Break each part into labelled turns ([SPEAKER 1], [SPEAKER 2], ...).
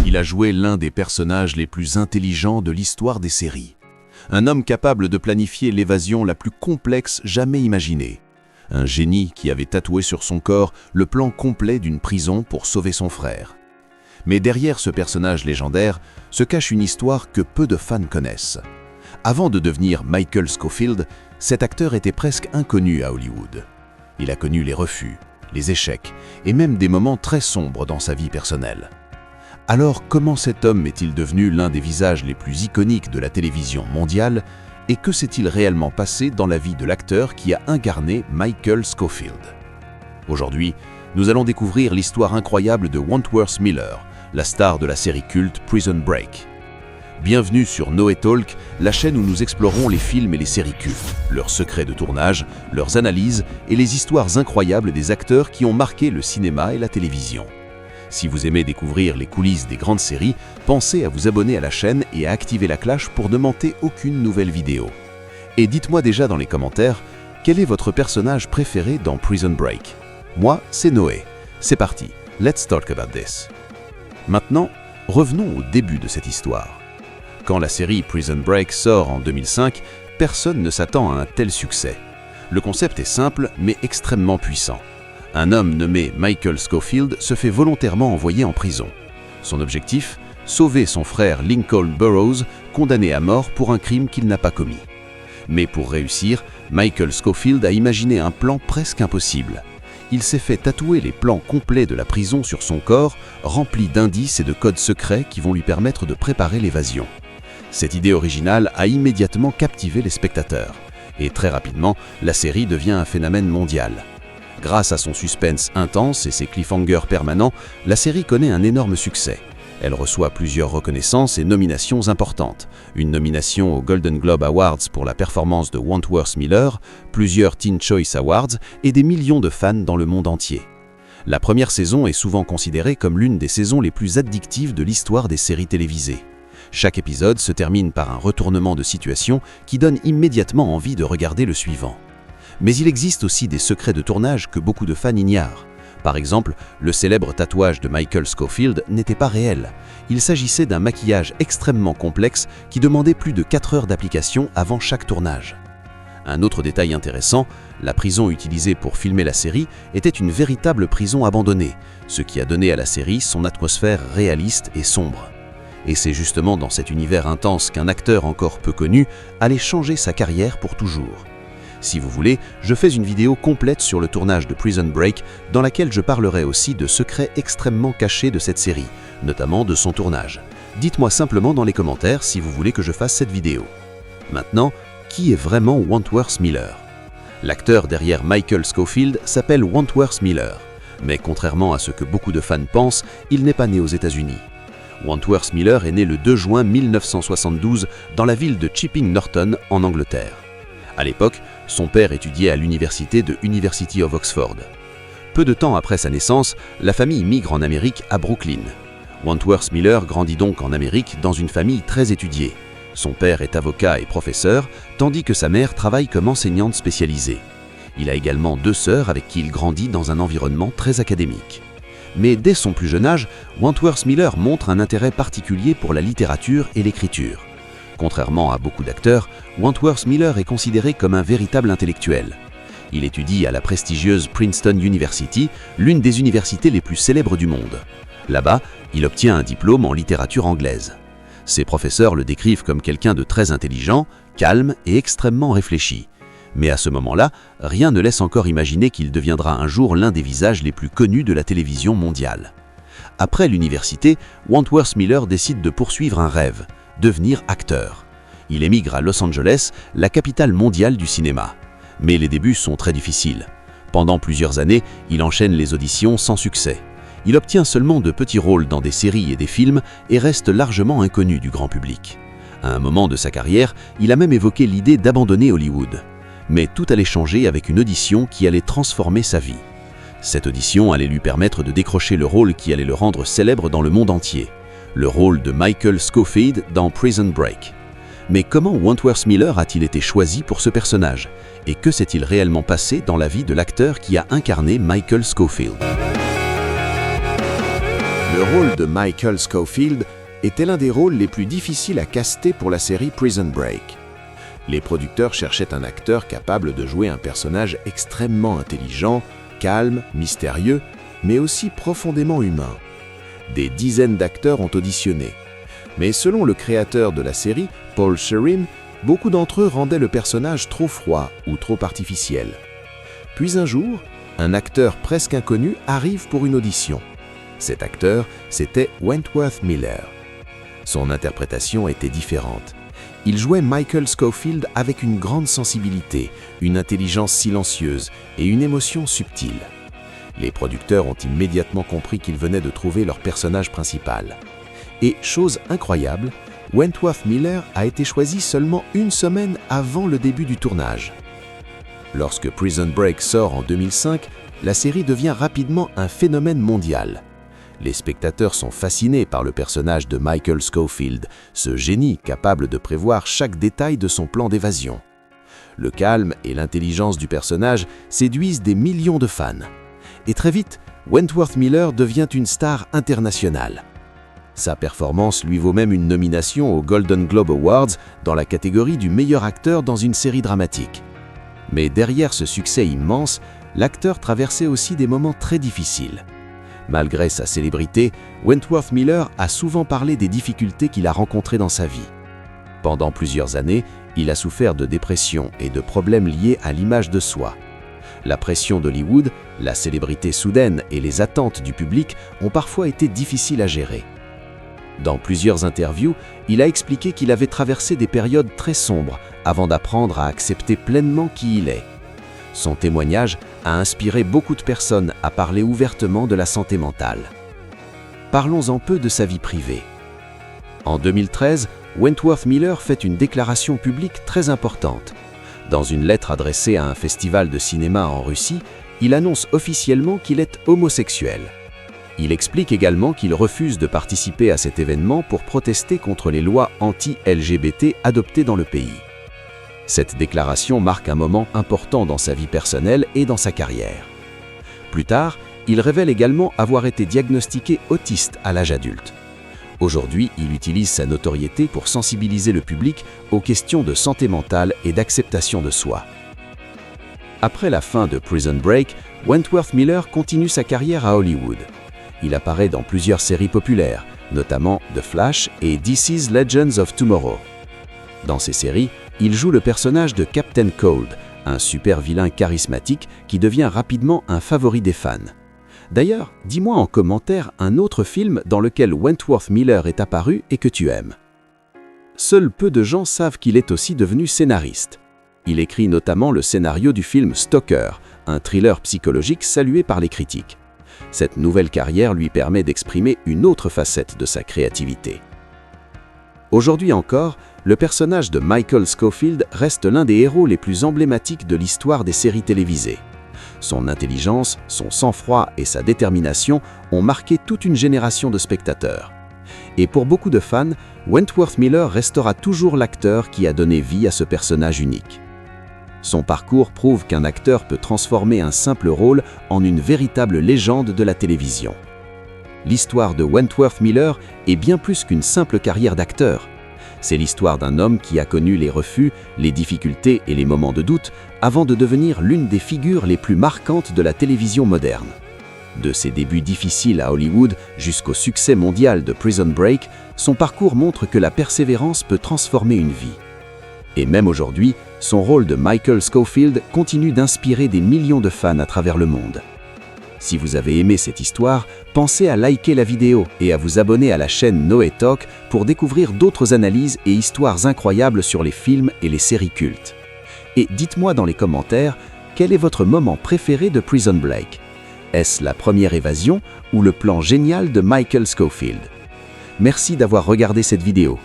[SPEAKER 1] Il a joué l'un des personnages les plus intelligents de l'histoire des séries. Un homme capable de planifier l'évasion la plus complexe jamais imaginée. Un génie qui avait tatoué sur son corps le plan complet d'une prison pour sauver son frère. Mais derrière ce personnage légendaire se cache une histoire que peu de fans connaissent. Avant de devenir Michael Scofield, cet acteur était presque inconnu à Hollywood. Il a connu les refus, les échecs et même des moments très sombres dans sa vie personnelle. Alors comment cet homme est-il devenu l'un des visages les plus iconiques de la télévision mondiale et que s'est-il réellement passé dans la vie de l'acteur qui a incarné Michael Scofield? Aujourd'hui, nous allons découvrir l'histoire incroyable de Wentworth Miller, la star de la série culte Prison Break. Bienvenue sur Noé Talk, la chaîne où nous explorons les films et les séries cultes, leurs secrets de tournage, leurs analyses et les histoires incroyables des acteurs qui ont marqué le cinéma et la télévision. Si vous aimez découvrir les coulisses des grandes séries, pensez à vous abonner à la chaîne et à activer la cloche pour ne manquer aucune nouvelle vidéo. Et dites-moi déjà dans les commentaires, quel est votre personnage préféré dans Prison Break? Moi, c'est Noé. C'est parti, let's talk about this. Maintenant, revenons au début de cette histoire. Quand la série Prison Break sort en 2005, personne ne s'attend à un tel succès. Le concept est simple mais extrêmement puissant. Un homme nommé Michael Scofield se fait volontairement envoyer en prison. Son objectif, sauver son frère Lincoln Burrows, condamné à mort pour un crime qu'il n'a pas commis. Mais pour réussir, Michael Scofield a imaginé un plan presque impossible. Il s'est fait tatouer les plans complets de la prison sur son corps, remplis d'indices et de codes secrets qui vont lui permettre de préparer l'évasion. Cette idée originale a immédiatement captivé les spectateurs. Et très rapidement, la série devient un phénomène mondial. Grâce à son suspense intense et ses cliffhangers permanents, la série connaît un énorme succès. Elle reçoit plusieurs reconnaissances et nominations importantes. Une nomination aux Golden Globe Awards pour la performance de Wentworth Miller, plusieurs Teen Choice Awards et des millions de fans dans le monde entier. La première saison est souvent considérée comme l'une des saisons les plus addictives de l'histoire des séries télévisées. Chaque épisode se termine par un retournement de situation qui donne immédiatement envie de regarder le suivant. Mais il existe aussi des secrets de tournage que beaucoup de fans ignorent. Par exemple, le célèbre tatouage de Michael Scofield n'était pas réel. Il s'agissait d'un maquillage extrêmement complexe qui demandait plus de 4 heures d'application avant chaque tournage. Un autre détail intéressant, la prison utilisée pour filmer la série était une véritable prison abandonnée, ce qui a donné à la série son atmosphère réaliste et sombre. Et c'est justement dans cet univers intense qu'un acteur encore peu connu allait changer sa carrière pour toujours. Si vous voulez, je fais une vidéo complète sur le tournage de Prison Break dans laquelle je parlerai aussi de secrets extrêmement cachés de cette série, notamment de son tournage. Dites-moi simplement dans les commentaires si vous voulez que je fasse cette vidéo. Maintenant, qui est vraiment Wentworth Miller? L'acteur derrière Michael Scofield s'appelle Wentworth Miller, mais contrairement à ce que beaucoup de fans pensent, il n'est pas né aux États-Unis. Wentworth Miller est né le 2 juin 1972 dans la ville de Chipping Norton en Angleterre. À l'époque, son père étudiait à l'université de University of Oxford. Peu de temps après sa naissance, la famille migre en Amérique à Brooklyn. Wentworth Miller grandit donc en Amérique dans une famille très étudiée. Son père est avocat et professeur, tandis que sa mère travaille comme enseignante spécialisée. Il a également 2 sœurs avec qui il grandit dans un environnement très académique. Mais dès son plus jeune âge, Wentworth Miller montre un intérêt particulier pour la littérature et l'écriture. Contrairement à beaucoup d'acteurs, Wentworth Miller est considéré comme un véritable intellectuel. Il étudie à la prestigieuse Princeton University, l'une des universités les plus célèbres du monde. Là-bas, il obtient un diplôme en littérature anglaise. Ses professeurs le décrivent comme quelqu'un de très intelligent, calme et extrêmement réfléchi. Mais à ce moment-là, rien ne laisse encore imaginer qu'il deviendra un jour l'un des visages les plus connus de la télévision mondiale. Après l'université, Wentworth Miller décide de poursuivre un rêve, devenir acteur. Il émigre à Los Angeles, la capitale mondiale du cinéma. Mais les débuts sont très difficiles. Pendant plusieurs années, il enchaîne les auditions sans succès. Il obtient seulement de petits rôles dans des séries et des films et reste largement inconnu du grand public. À un moment de sa carrière, il a même évoqué l'idée d'abandonner Hollywood. Mais tout allait changer avec une audition qui allait transformer sa vie. Cette audition allait lui permettre de décrocher le rôle qui allait le rendre célèbre dans le monde entier. Le rôle de Michael Scofield dans Prison Break. Mais comment Wentworth Miller a-t-il été choisi pour ce personnage? Et que s'est-il réellement passé dans la vie de l'acteur qui a incarné Michael Scofield? Le rôle de Michael Scofield était l'un des rôles les plus difficiles à caster pour la série Prison Break. Les producteurs cherchaient un acteur capable de jouer un personnage extrêmement intelligent, calme, mystérieux, mais aussi profondément humain. Des dizaines d'acteurs ont auditionné. Mais selon le créateur de la série, Paul Sherim, beaucoup d'entre eux rendaient le personnage trop froid ou trop artificiel. Puis un jour, un acteur presque inconnu arrive pour une audition. Cet acteur, c'était Wentworth Miller. Son interprétation était différente. Il jouait Michael Scofield avec une grande sensibilité, une intelligence silencieuse et une émotion subtile. Les producteurs ont immédiatement compris qu'ils venaient de trouver leur personnage principal. Et, chose incroyable, Wentworth Miller a été choisi seulement une semaine avant le début du tournage. Lorsque Prison Break sort en 2005, la série devient rapidement un phénomène mondial. Les spectateurs sont fascinés par le personnage de Michael Scofield, ce génie capable de prévoir chaque détail de son plan d'évasion. Le calme et l'intelligence du personnage séduisent des millions de fans. Et très vite, Wentworth Miller devient une star internationale. Sa performance lui vaut même une nomination aux Golden Globe Awards dans la catégorie du meilleur acteur dans une série dramatique. Mais derrière ce succès immense, l'acteur traversait aussi des moments très difficiles. Malgré sa célébrité, Wentworth Miller a souvent parlé des difficultés qu'il a rencontrées dans sa vie. Pendant plusieurs années, il a souffert de dépression et de problèmes liés à l'image de soi. La pression d'Hollywood, la célébrité soudaine et les attentes du public ont parfois été difficiles à gérer. Dans plusieurs interviews, il a expliqué qu'il avait traversé des périodes très sombres avant d'apprendre à accepter pleinement qui il est. Son témoignage a inspiré beaucoup de personnes à parler ouvertement de la santé mentale. Parlons un peu de sa vie privée. En 2013, Wentworth Miller fait une déclaration publique très importante. Dans une lettre adressée à un festival de cinéma en Russie, il annonce officiellement qu'il est homosexuel. Il explique également qu'il refuse de participer à cet événement pour protester contre les lois anti-LGBT adoptées dans le pays. Cette déclaration marque un moment important dans sa vie personnelle et dans sa carrière. Plus tard, il révèle également avoir été diagnostiqué autiste à l'âge adulte. Aujourd'hui, il utilise sa notoriété pour sensibiliser le public aux questions de santé mentale et d'acceptation de soi. Après la fin de Prison Break, Wentworth Miller continue sa carrière à Hollywood. Il apparaît dans plusieurs séries populaires, notamment The Flash et DC's Legends of Tomorrow. Dans ces séries, il joue le personnage de Captain Cold, un super vilain charismatique qui devient rapidement un favori des fans. D'ailleurs, dis-moi en commentaire un autre film dans lequel Wentworth Miller est apparu et que tu aimes. Seuls peu de gens savent qu'il est aussi devenu scénariste. Il écrit notamment le scénario du film Stalker, un thriller psychologique salué par les critiques. Cette nouvelle carrière lui permet d'exprimer une autre facette de sa créativité. Aujourd'hui encore, le personnage de Michael Scofield reste l'un des héros les plus emblématiques de l'histoire des séries télévisées. Son intelligence, son sang-froid et sa détermination ont marqué toute une génération de spectateurs. Et pour beaucoup de fans, Wentworth Miller restera toujours l'acteur qui a donné vie à ce personnage unique. Son parcours prouve qu'un acteur peut transformer un simple rôle en une véritable légende de la télévision. L'histoire de Wentworth Miller est bien plus qu'une simple carrière d'acteur. C'est l'histoire d'un homme qui a connu les refus, les difficultés et les moments de doute avant de devenir l'une des figures les plus marquantes de la télévision moderne. De ses débuts difficiles à Hollywood jusqu'au succès mondial de Prison Break, son parcours montre que la persévérance peut transformer une vie. Et même aujourd'hui, son rôle de Michael Scofield continue d'inspirer des millions de fans à travers le monde. Si vous avez aimé cette histoire, pensez à liker la vidéo et à vous abonner à la chaîne Noé Talk pour découvrir d'autres analyses et histoires incroyables sur les films et les séries cultes. Et dites-moi dans les commentaires, quel est votre moment préféré de Prison Break? Est-ce la première évasion ou le plan génial de Michael Scofield? Merci d'avoir regardé cette vidéo.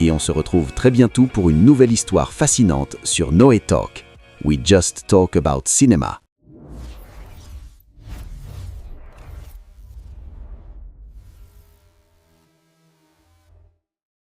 [SPEAKER 1] Et on se retrouve très bientôt pour une nouvelle histoire fascinante sur Noé Talk. We just talk about cinema.